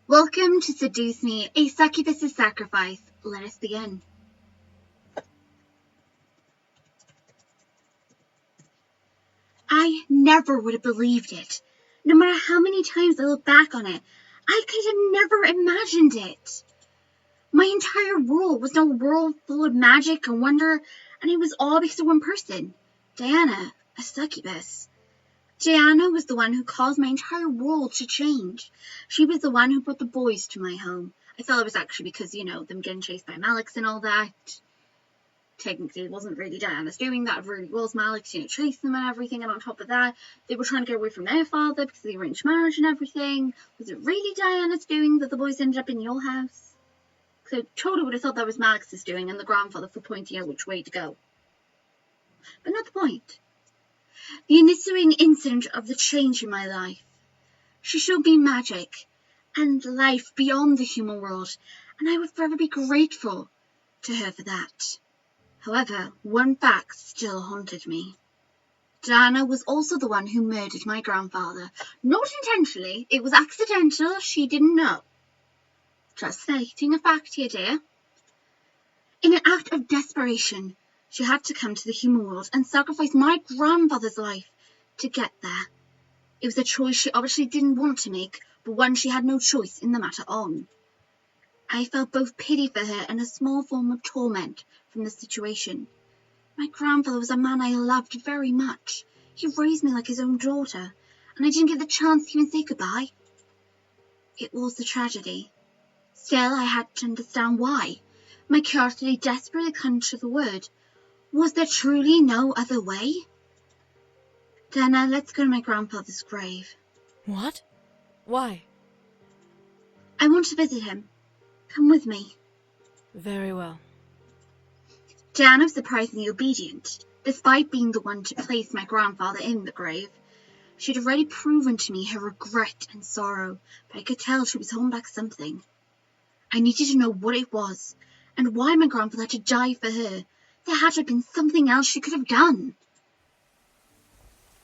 Welcome to Seduce Me, a Succubus's sacrifice. Let us begin. I never would have believed it. No matter how many times I look back on it, I could have never imagined it. My entire world was a world full of magic and wonder, and it was all because of one person, Diana, a succubus. Diana was the one who caused my entire world to change. She was the one who brought the boys to my home. I thought it was actually because, them getting chased by Malix and all that. Technically, it wasn't really Diana's doing that. It really was Malix, chasing them and everything. And on top of that, they were trying to get away from their father because of the arranged marriage and everything. Was it really Diana's doing that the boys ended up in your house? So I totally would have thought that was Malix's doing and the grandfather for pointing out which way to go. But not the point. The ensuing incident of the change in my life. She showed me magic and life beyond the human world, and I would forever be grateful to her for that. However, one fact still haunted me. Diana was also the one who murdered my grandfather. Not intentionally, it was accidental, she didn't know. Just stating a fact here, dear. In an act of desperation, she had to come to the human world and sacrifice my grandfather's life to get there. It was a choice she obviously didn't want to make, but one she had no choice in the matter on. I felt both pity for her and a small form of torment from the situation. My grandfather was a man I loved very much. He raised me like his own daughter, and I didn't get the chance to even say goodbye. It was a tragedy. Still, I had to understand why. My curiosity desperately clung to the word. Was there truly no other way? Diana, let's go to my grandfather's grave. What? Why? I want to visit him. Come with me. Very well. Diana was surprisingly obedient, despite being the one to place my grandfather in the grave. She had already proven to me her regret and sorrow, but I could tell she was holding back something. I needed to know what it was, and why my grandfather had to die for her. There had to have been something else she could have done.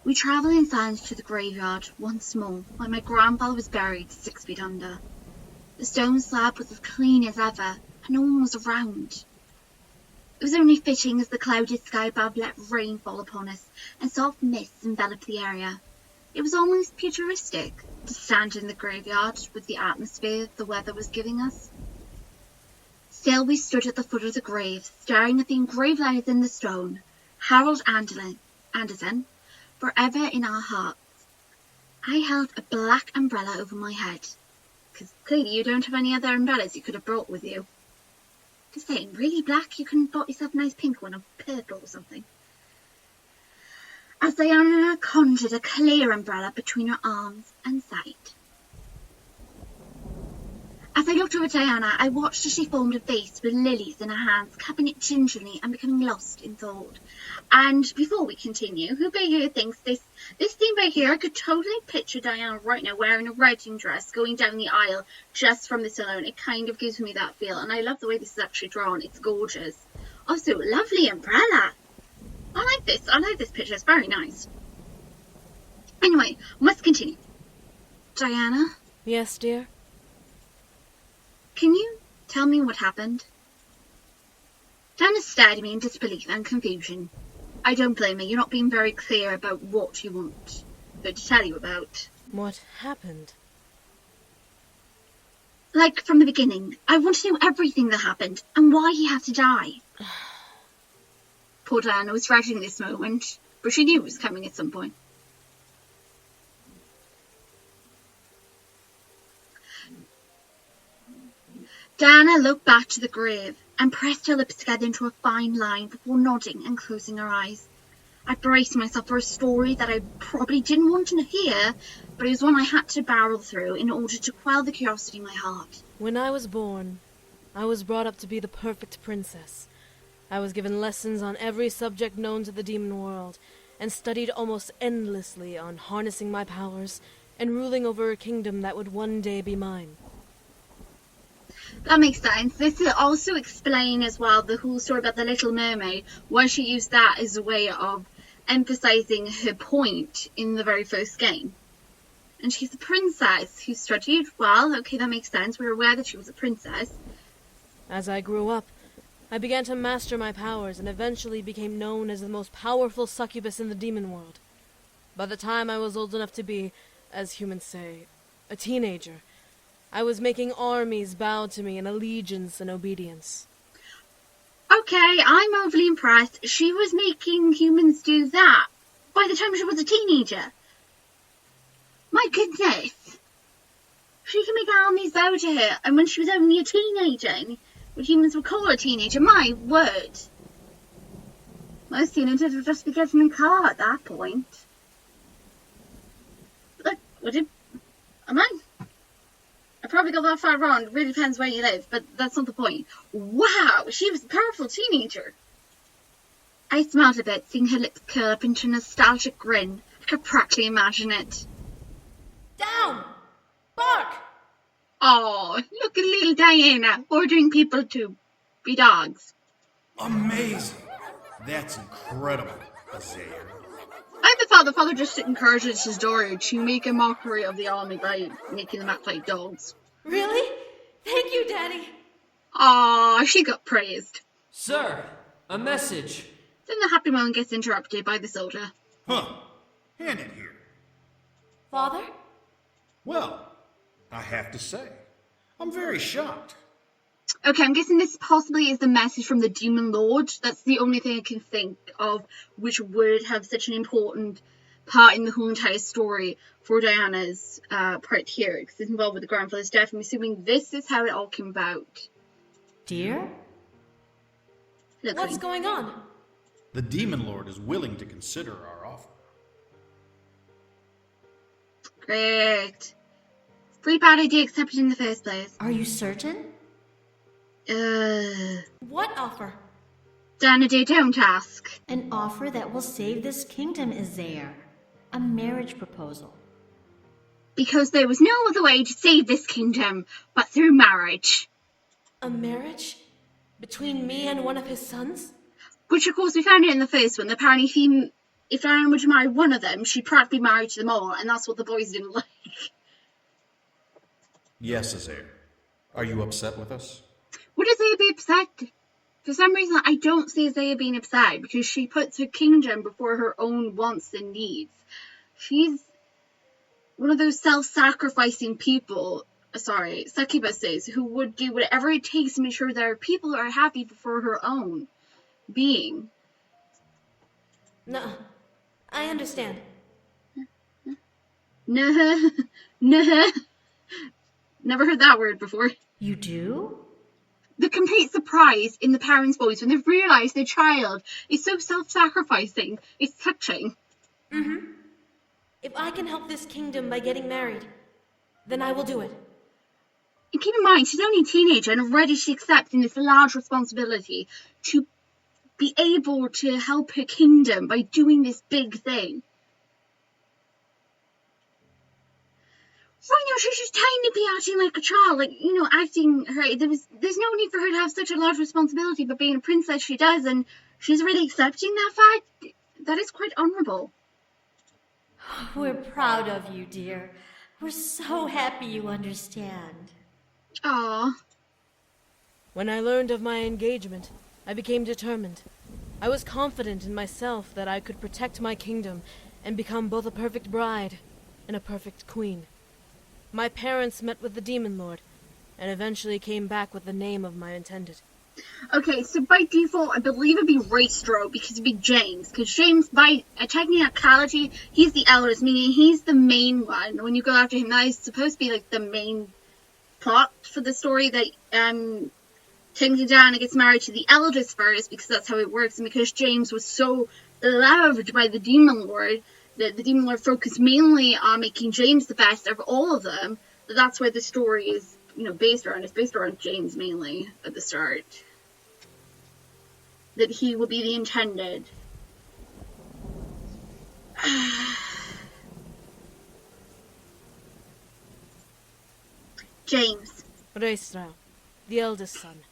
We travelled in silence to the graveyard once more, where my grandfather was buried 6 feet under. The stone slab was as clean as ever, and no one was around. It was only fitting as the clouded sky above let rain fall upon us, and soft mists enveloped the area. It was almost futuristic to stand in the graveyard with the atmosphere the weather was giving us. Still we stood at the foot of the grave, staring at the engraved letters in the stone, Harold Anderson, forever in our hearts. I held a black umbrella over my head, because clearly you don't have any other umbrellas you could have brought with you. Just saying, really black? You couldn't have bought yourself a nice pink one or purple or something. As Diana conjured a clear umbrella between her arms and side. As I looked over at Diana, I watched as she formed a vase with lilies in her hands, cupping it gingerly and becoming lost in thought. And before we continue, who by here thinks this scene right here, I could totally picture Diana right now wearing a wedding dress, going down the aisle just from this alone. It kind of gives me that feel, and I love the way this is actually drawn. It's gorgeous. Also, lovely umbrella. I like this picture. It's very nice. Anyway, must continue. Diana? Yes, dear? Can you tell me what happened? Diana stared at me in disbelief and confusion. I don't blame her. You're not being very clear about what you want her to tell you about. What happened? Like, from the beginning. I want to know everything that happened and why he had to die. Poor Diana was dreading this moment, but she knew it was coming at some point. Diana looked back to the grave and pressed her lips together into a fine line before nodding and closing her eyes. I braced myself for a story that I probably didn't want to hear, but it was one I had to barrel through in order to quell the curiosity in my heart. When I was born, I was brought up to be the perfect princess. I was given lessons on every subject known to the demon world, and studied almost endlessly on harnessing my powers and ruling over a kingdom that would one day be mine. That makes sense. This will also explain as well the whole story about the Little Mermaid, why she used that as a way of emphasizing her point in the very first game. And she's a princess who studied well. Okay, that makes sense. We were aware that she was a princess. As I grew up, I began to master my powers and eventually became known as the most powerful succubus in the demon world. By the time I was old enough to be, as humans say, a teenager, I was making armies bow to me in allegiance and obedience. Okay, I'm overly impressed. She was making humans do that by the time she was a teenager. My goodness. She can make armies bow to her, and when she was only a teenager, what humans would call her a teenager, my word. Most teenagers would just be getting in a car at that point. Look, am I probably got that far wrong. It really depends where you live, but that's not the point. Wow, she was a powerful teenager. I smiled a bit, seeing her lips curl up into a nostalgic grin. I could practically imagine it. Down! Bark! Oh, look at little Diana ordering people to be dogs. Amazing. That's incredible, Azea. I'm the father. Father just encourages his daughter to make a mockery of the army by making them act like dogs. Really? Thank you, Daddy. Aw, she got praised. Sir, a message. Then the happy moment gets interrupted by the soldier. Huh. Hand it here. Father? Well, I have to say, I'm very shocked. Okay, I'm guessing this possibly is the message from the Demon Lord. That's the only thing I can think of which would have such an important part in the whole entire story for Diana's part here, because it's involved with the grandfather's death. I'm assuming this is how it all came about. Dear? What's going on? The Demon Lord is willing to consider our offer. Great. Pretty bad idea accepted in the first place. Are you certain? What offer? Diana, don't ask. An offer that will save this kingdom is there. A marriage proposal. Because there was no other way to save this kingdom but through marriage. A marriage? Between me and one of his sons? Which, of course, we found it in the first one. Apparently, if Diana were to marry one of them, she'd practically marry to them all, and that's what the boys didn't like. Yes, Azea. Are you upset with us? Would Azea be upset? For some reason, I don't see Azea being upset, because she puts her kingdom before her own wants and needs. She's one of those self-sacrificing people, succubuses, who would do whatever it takes to make sure that her people are happy before her own being. No, I understand. Nah. Never heard that word before. You do? The complete surprise in the parents' voice when they've realised their child is so self-sacrificing. It's touching. Mm-hmm. If I can help this kingdom by getting married, then I will do it. And keep in mind, she's only a teenager and already she's accepting this large responsibility to be able to help her kingdom by doing this big thing. Right now, she's just trying to be acting like a child, acting her. There's no need for her to have such a large responsibility, but being a princess, she does, and she's really accepting that fact. That is quite honourable. We're proud of you, dear. We're so happy you understand. Aww. When I learned of my engagement, I became determined. I was confident in myself that I could protect my kingdom and become both a perfect bride and a perfect queen. My parents met with the Demon Lord, and eventually came back with the name of my intended. Okay, so by default, I believe it'd be Raystro, because it'd be James. Because James, by technicality, he's the eldest, meaning he's the main one. When you go after him, that is supposed to be, like, the main plot for the story, that, technically Diana gets married to the eldest first, because that's how it works, and because James was so loved by the Demon Lord, that the Demon Lord focused mainly on making James the best of all of them, that's where the story is, based around. It's based around James mainly at the start. That he will be the intended. James. Raistral, the eldest son.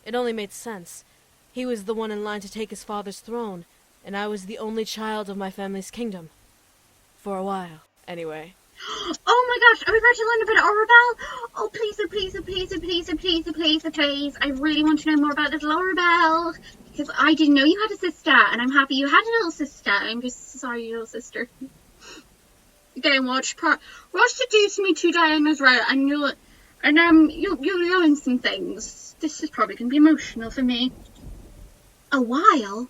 It only made sense. He was the one in line to take his father's throne, and I was the only child of my family's kingdom. For a while, anyway. Oh my gosh, are we about to learn about Arabelle? Oh, please, oh, please, oh, please, oh, please, oh, please, oh, please, oh, please. I really want to know more about little Arabelle. Because I didn't know you had a sister, and I'm happy you had a little sister. I'm just sorry, little sister. Again, watch Seduce Me to Diana's right, and you'll learn some things. This is probably going to be emotional for me. A while?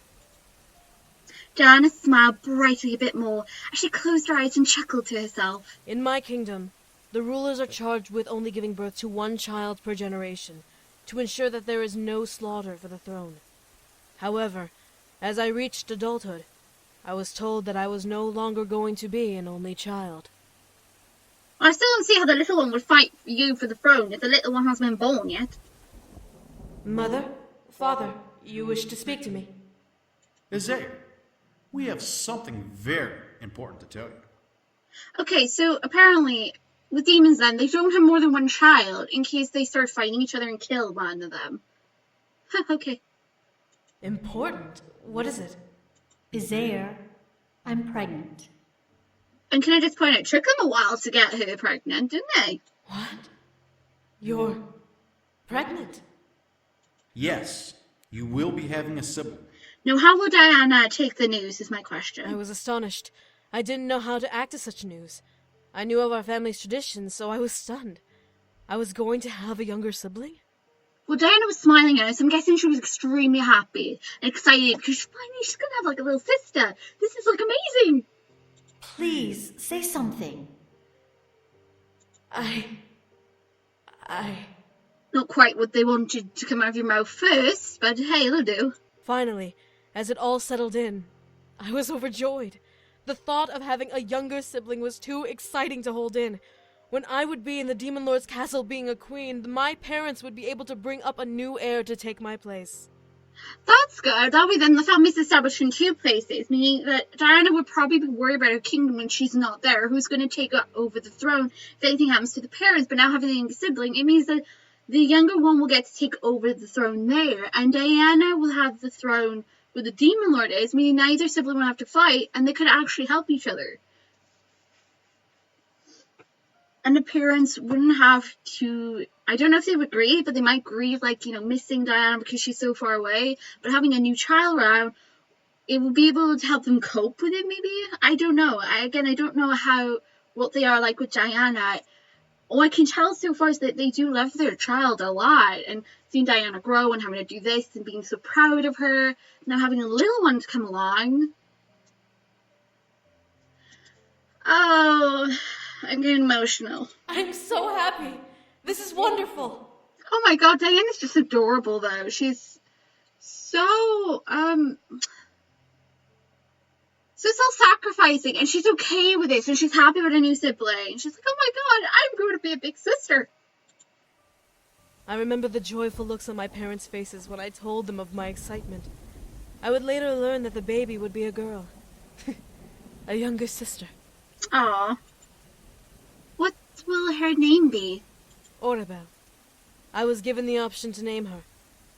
Diana smiled brightly a bit more as she closed her eyes and chuckled to herself. In my kingdom, the rulers are charged with only giving birth to one child per generation, to ensure that there is no slaughter for the throne. However, as I reached adulthood, I was told that I was no longer going to be an only child. I still don't see how the little one would fight for you for the throne if the little one hasn't been born yet. Mother? Father, you wish to speak to me? Isaiah, we have something very important to tell you. Okay, so apparently, with demons then, they don't have more than one child in case they start fighting each other and kill one of them. Okay. Important? What is it? Isaiah, I'm pregnant. And can I just point out, it took them a while to get her pregnant, didn't they? What? You're pregnant? Yes, you will be having a sibling. Now, how will Diana take the news is my question. I was astonished. I didn't know how to act to such news. I knew of our family's traditions, so I was stunned. I was going to have a younger sibling? Well, Diana was smiling at us. I'm guessing she was extremely happy and excited because finally she's going to have like a little sister. This is like amazing. Please, say something. I... Not quite what they wanted to come out of your mouth first, but hey, it'll do. Finally, as it all settled in, I was overjoyed. The thought of having a younger sibling was too exciting to hold in. When I would be in the Demon Lord's castle being a queen, my parents would be able to bring up a new heir to take my place. That's good. That way then the family's established in two places, meaning that Diana would probably be worried about her kingdom when she's not there. Who's going to take over the throne if anything happens to the parents? But now having a younger sibling, it means that the younger one will get to take over the throne there. And Diana will have the throne where the Demon Lord is, meaning neither sibling will have to fight, and they could actually help each other. And the parents wouldn't have to, I don't know if they would grieve, but they might grieve, like, missing Diana because she's so far away. But having a new child around, it will be able to help them cope with it, maybe? I don't know. I don't know what they are like with Diana. All I can tell so far is that they do love their child a lot. And seeing Diana grow and having to do this and being so proud of her. Now having a little one to come along. Oh, I'm getting emotional. I'm so happy. This is wonderful. Oh my god, Diana's just adorable though. She's so self-sacrificing, and she's okay with it, and she's happy with a new sibling. She's like, oh my god, I'm going to be a big sister. I remember the joyful looks on my parents' faces when I told them of my excitement. I would later learn that the baby would be a girl. A younger sister. Aww. What will her name be? Arabelle. I was given the option to name her,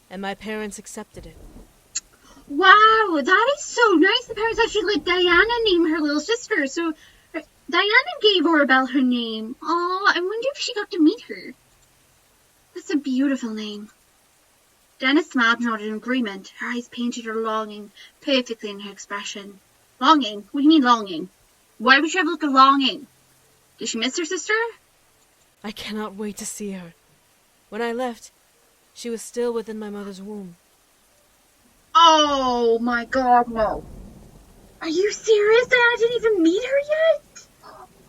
and my parents accepted it. Wow, that is so nice. The parents actually let Diana name her little sister. So Diana gave Arabelle her name. Aw, I wonder if she got to meet her. That's a beautiful name. Diana smiled and nodded in agreement. Her eyes painted her longing perfectly in her expression. Longing? What do you mean longing? Why would she have a look of longing? Did she miss her sister? I cannot wait to see her. When I left, she was still within my mother's womb. Oh my god, no. Are you serious? Diana didn't even meet her yet?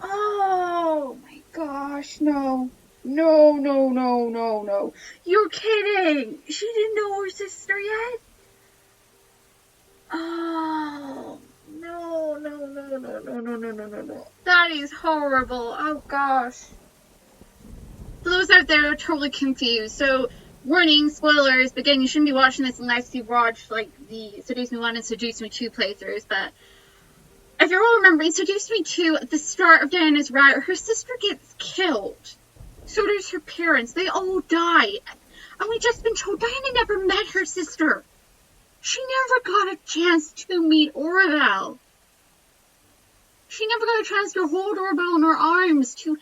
Oh my gosh, no. No. You're kidding. She didn't know her sister yet? Oh, no. That is horrible. Oh gosh. For those out there who are totally confused, so warning, spoilers, but again, you shouldn't be watching this unless you've watched, like, the Seduce Me 1 and Seduce Me 2 playthroughs, but if you're all remembering, Seduce Me 2, at the start of Diana's route, her sister gets killed. So does her parents. They all die. And we've just been told Diana never met her sister. She never got a chance to meet Arabelle. She never got a chance to hold Orbel in her arms, to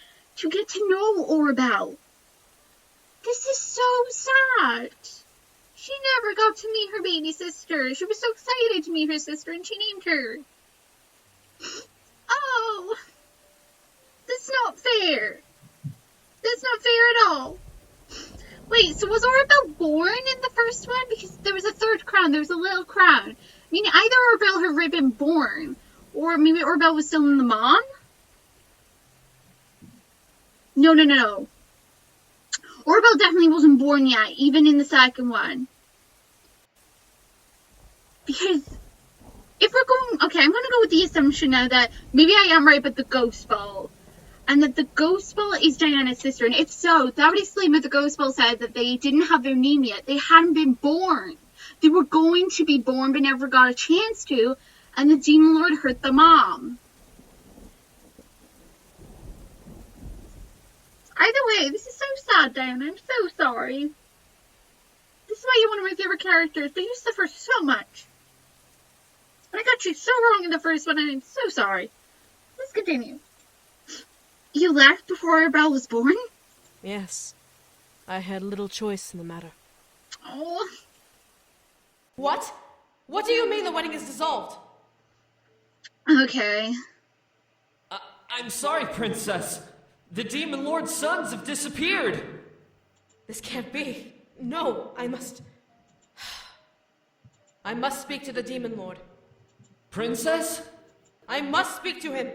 get to know Orbel. This is so sad. She never got to meet her baby sister. She was so excited to meet her sister, and she named her. Oh, that's not fair. That's not fair at all. Wait, so was Orbel born in the first one? Because there was a third crown. There was a little crown. I mean, either Orbel had already been born, or maybe Orbel was still in the mom? No. Orbel definitely wasn't born yet, even in the second one. Because if we're going... Okay, I'm going to go with the assumption now that maybe I am right about the ghost ball. And that the ghost ball is Diana's sister. And if so, that would explain what the ghost ball said, that they didn't have their name yet. They hadn't been born. They were going to be born, but never got a chance to. And the Demon Lord hurt the mom. Either way, this is so sad, Diana. I'm so sorry. This is why you're one of my favorite characters, but you suffer so much. And I got you so wrong in the first one, and I'm so sorry. Let's continue. You left before Orbel was born? Yes. I had little choice in the matter. Oh. What? What do you mean the wedding is dissolved? Okay. I'm sorry, Princess. The Demon Lord's sons have disappeared. This can't be. No, I must speak to the Demon Lord. Princess? I must speak to him.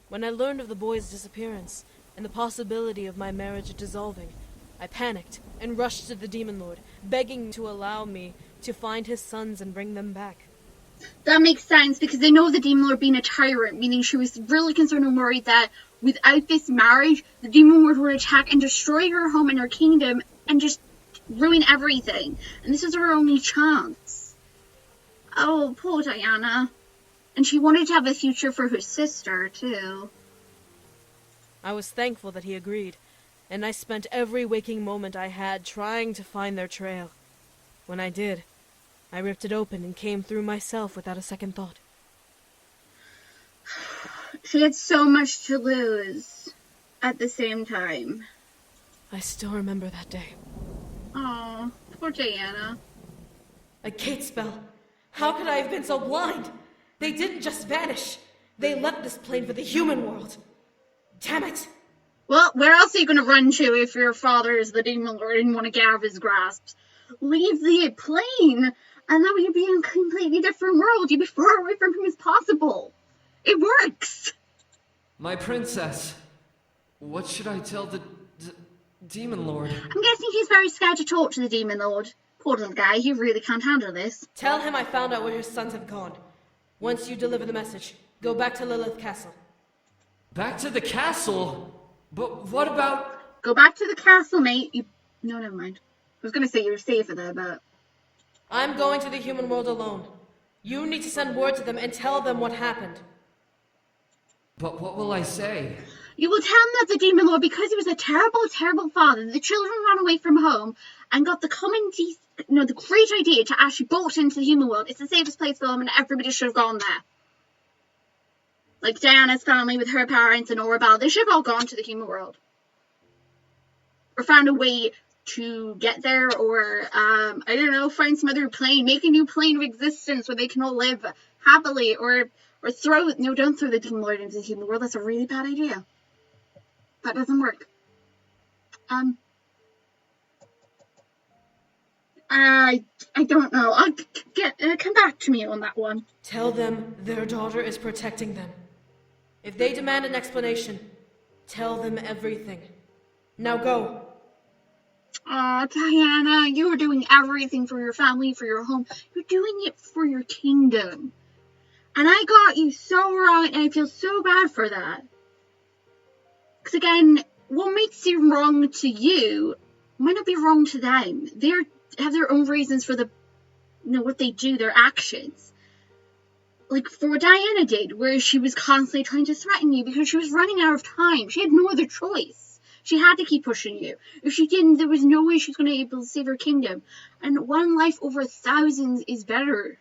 When I learned of the boy's disappearance and the possibility of my marriage dissolving, I panicked and rushed to the Demon Lord, begging to allow me to find his sons and bring them back. That makes sense, because they know the Demon Lord being a tyrant, meaning she was really concerned and worried that without this marriage, the Demon Lord would attack and destroy her home and her kingdom and just ruin everything. And this was her only chance. Oh, poor Diana. And she wanted to have a future for her sister, too. I was thankful that he agreed, and I spent every waking moment I had trying to find their trail. When I did, I ripped it open and came through myself without a second thought. She had so much to lose at the same time. I still remember that day. Oh, poor Diana. A gate spell. How could I have been so blind? They didn't just vanish. They left this plane for the human world. Damn it. Well, where else are you going to run to if your father is the Demon Lord and you want to get out of his grasp? Leave the plane, and then you'd be in a completely different world. You'd be far away from him as possible. It works. My princess. What should I tell the Demon Lord? I'm guessing he's very scared to talk to the Demon Lord. Poor little guy, he really can't handle this. Tell him I found out where his sons have gone. Once you deliver the message, go back to Lilith Castle. Back to the castle? But what about... Go back to the castle, mate. No, never mind. I was going to say you were safer there, but... I'm going to the human world alone. You need to send word to them and tell them what happened. But what will I say? You will tell them that the Demon Lord, because he was a terrible, terrible father, the children ran away from home and got the the great idea to actually bolt into the human world. It's the safest place for them, and everybody should have gone there. Like Diana's family with her parents and Orbel, they should have all gone to the human world. Or found a way to get there, or, I don't know, find some other plane, make a new plane of existence where they can all live happily, or don't throw the Demon Lord into the human world. That's a really bad idea. That doesn't work. I don't know. I'll come back to me on that one. Tell them their daughter is protecting them. If they demand an explanation, tell them everything. Now go. Aw, Diana, you are doing everything for your family, for your home. You're doing it for your kingdom. And I got you so wrong, and I feel so bad for that. Because again, what makes you wrong to you might not be wrong to them. They have their own reasons for what they do, their actions. Like for what Diana did, where she was constantly trying to threaten you because she was running out of time. She had no other choice. She had to keep pushing you. If she didn't, there was no way she was going to be able to save her kingdom. And one life over thousands is better.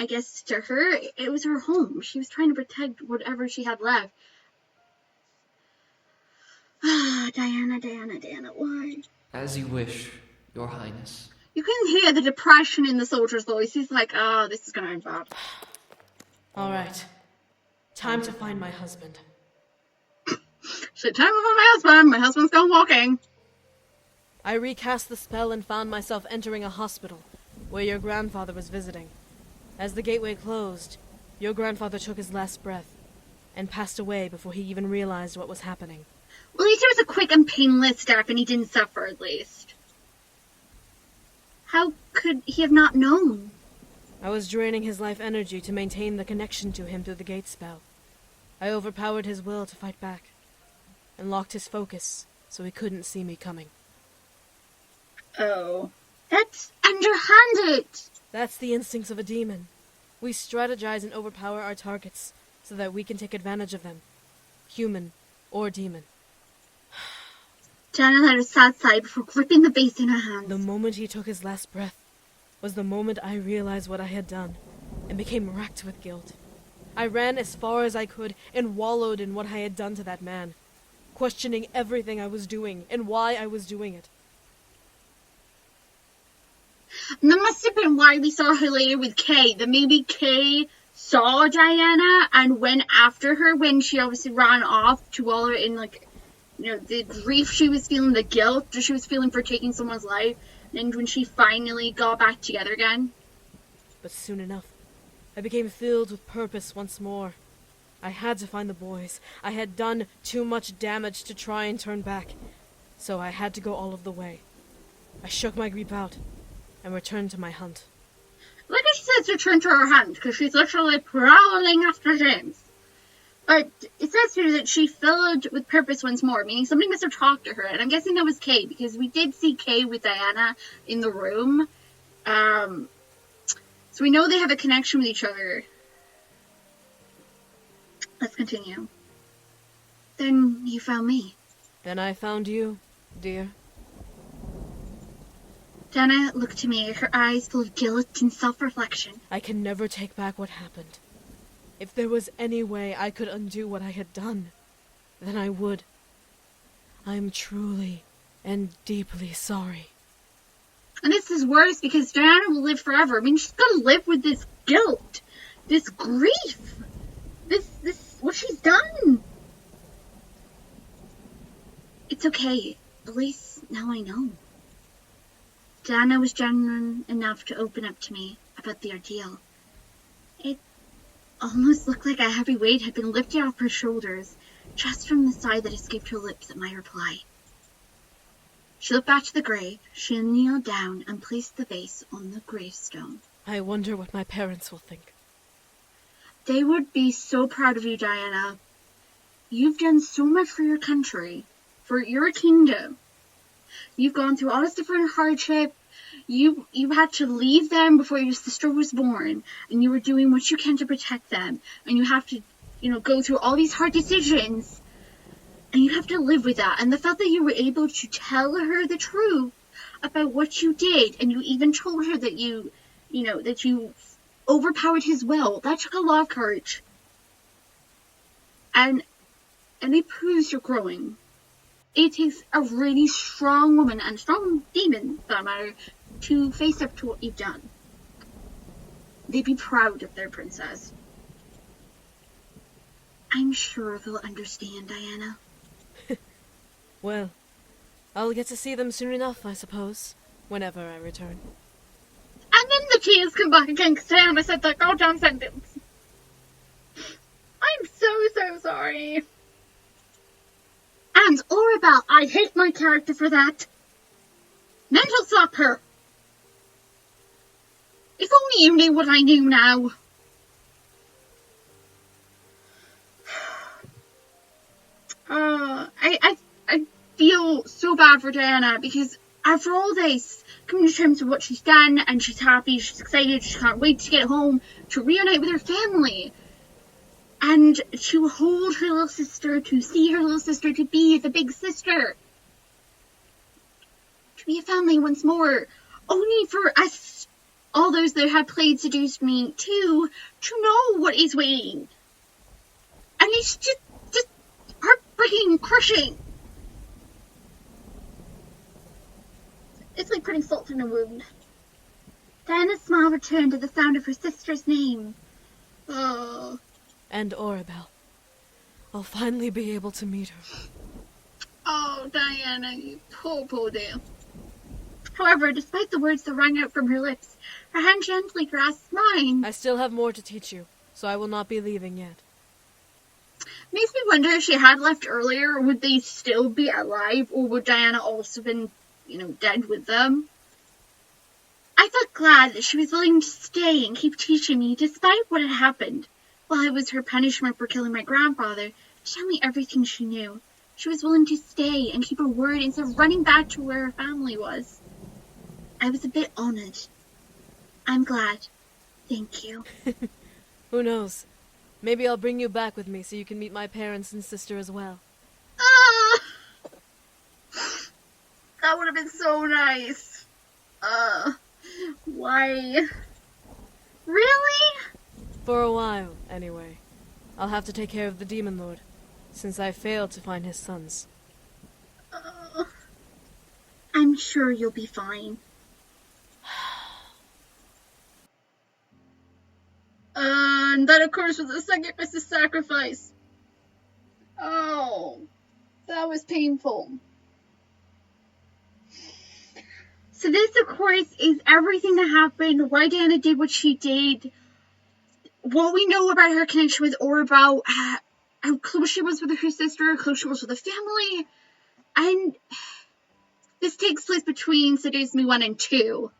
I guess to her, it was her home. She was trying to protect whatever she had left. Ah, Diana, why? As you wish, Your Highness. You can hear the depression in the soldier's voice. He's like, this is gonna end bad. All right. Time to find my husband. Shit, time for my husband. My husband's gone walking. I recast the spell and found myself entering a hospital, where your grandfather was visiting. As the gateway closed, your grandfather took his last breath, and passed away before he even realized what was happening. Well, at least it was a quick and painless death, and he didn't suffer, at least. How could he have not known? I was draining his life energy to maintain the connection to him through the gate spell. I overpowered his will to fight back, and locked his focus so he couldn't see me coming. Oh. That's underhanded! That's the instincts of a demon. We strategize and overpower our targets so that we can take advantage of them, human or demon. Diana let her sad sigh before gripping the vase in her hands. The moment he took his last breath was the moment I realized what I had done and became racked with guilt. I ran as far as I could and wallowed in what I had done to that man, questioning everything I was doing and why I was doing it. And that must have been why we saw her later with Kay. That maybe Kay saw Diana and went after her when she obviously ran off to wallow in, like, you know, the grief she was feeling, the guilt that she was feeling for taking someone's life. And when she finally got back together again. But soon enough, I became filled with purpose once more. I had to find the boys. I had done too much damage to try and turn back, so I had to go all of the way. I shook my grief out and returned to my hunt. Like she says, return to her hunt, because she's literally prowling after James. But it says here that she filled with purpose once more, meaning somebody must have talked to her, and I'm guessing that was Kay, because we did see Kay with Diana in the room. So we know they have a connection with each other. Let's continue. Then you found me. Then I found you, dear. Diana looked to me, her eyes full of guilt and self-reflection. I can never take back what happened. If there was any way I could undo what I had done, then I would. I am truly and deeply sorry. And this is worse because Diana will live forever. I mean, she's gonna live with this guilt, this grief, this what she's done. It's okay. At least now I know. Diana was genuine enough to open up to me about the ordeal. It almost looked like a heavy weight had been lifted off her shoulders, just from the sigh that escaped her lips at my reply. She looked back to the grave, she kneeled down and placed the vase on the gravestone. I wonder what my parents will think. They would be so proud of you, Diana. You've done so much for your country, for your kingdom. You've gone through all this different hardship. You had to leave them before your sister was born, and you were doing what you can to protect them. And you have to, go through all these hard decisions, and you have to live with that. And the fact that you were able to tell her the truth about what you did, and you even told her that that you overpowered his will, that took a lot of courage. And it proves you're growing. It takes a really strong woman, and strong demon, for that matter, to face up to what you've done. They'd be proud of their princess. I'm sure they'll understand, Diana. Well, I'll get to see them soon enough, I suppose, whenever I return. And then the tears come back again because Diana said that goddamn sentence. I'm so sorry. And Orabelle, I hate my character for that. Mental slap her. If only you knew what I knew now. I feel so bad for Diana because after all this, coming to terms with what she's done, and she's happy, she's excited, she can't wait to get home, to reunite with her family. And to hold her little sister, to see her little sister, to be the big sister. To be a family once more. Only for a all those that had played Seduce Me too to know what is waiting. And it's just heartbreaking, crushing. It's like putting salt in a wound. Diana's smile returned to the sound of her sister's name. Oh. And Orabelle. I'll finally be able to meet her. Oh, Diana, you poor dear. However, despite the words that rang out from her lips, her hand gently grasped mine. I still have more to teach you, so I will not be leaving yet. Makes me wonder if she had left earlier, would they still be alive, or would Diana also been, dead with them? I felt glad that she was willing to stay and keep teaching me despite what had happened. While it was her punishment for killing my grandfather, to tell me everything she knew. She was willing to stay and keep her word instead of running back to where her family was. I was a bit honored. I'm glad. Thank you. Who knows? Maybe I'll bring you back with me so you can meet my parents and sister as well. That would have been so nice. Why? Really? For a while, anyway. I'll have to take care of the Demon Lord, since I failed to find his sons. I'm sure you'll be fine. And that, of course, was the Succubus' sacrifice. Oh, that was painful. So this, of course, is everything that happened, why Diana did what she did, what we know about her connection with Orabelle, how close she was with her sister, how close she was with the family, and this takes place between Seduce Me 1 and 2.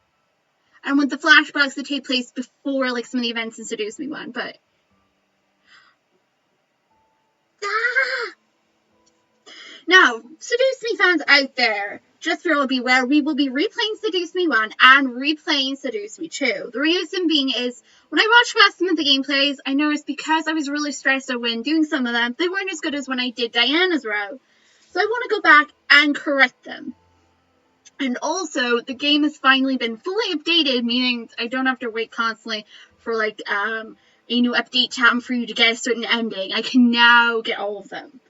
And with the flashbacks that take place before, some of the events in Seduce Me 1, but... Now, Seduce Me fans out there, just beware, we will be replaying Seduce Me 1 and replaying Seduce Me 2. The reason being is, when I watched past some of the gameplays, I noticed because I was really stressed out when doing some of them, they weren't as good as when I did Diana's row. So I want to go back and correct them. And also, the game has finally been fully updated, meaning I don't have to wait constantly for, a new update to happen for you to get a certain ending. I can now get all of them.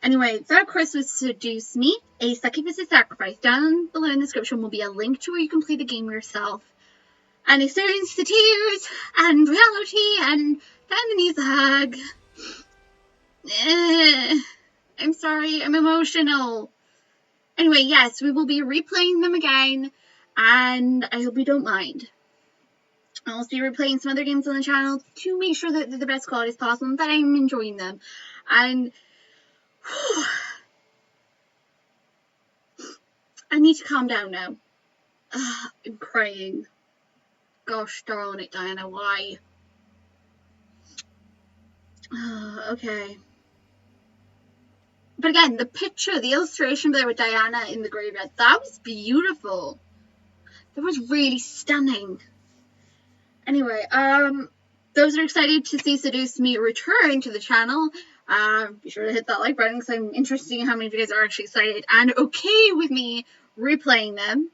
Anyway, that, of course, was Seduce Me, a Succubus' sacrifice. Down below in the description will be a link to where you can play the game yourself. And experience the tears, and reality, and the knees hug. I'm sorry, I'm emotional. Anyway, yes, we will be replaying them again, and I hope you don't mind. I'll also be replaying some other games on the channel to make sure that they're the best quality as possible and that I'm enjoying them. And I need to calm down now. I'm crying. Gosh darn it, Diana, why? Okay. But again, the picture, the illustration there with Diana in the graveyard, that was beautiful. That was really stunning. Anyway, those that are excited to see Seduce Me return to the channel, be sure to hit that like button because I'm interested in how many of you guys are actually excited and okay with me replaying them.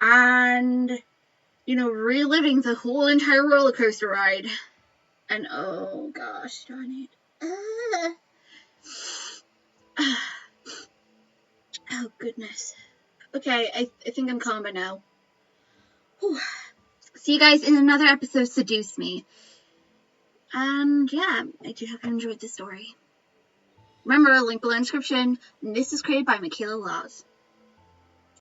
And, reliving the whole entire roller coaster ride. And oh gosh, darn it. Oh goodness. Okay, I think I'm calmer now. Whew. See you guys in another episode of Seduce Me. And yeah, I do hope you enjoyed the story. Remember, link below in the description. This is created by Michaela Laws.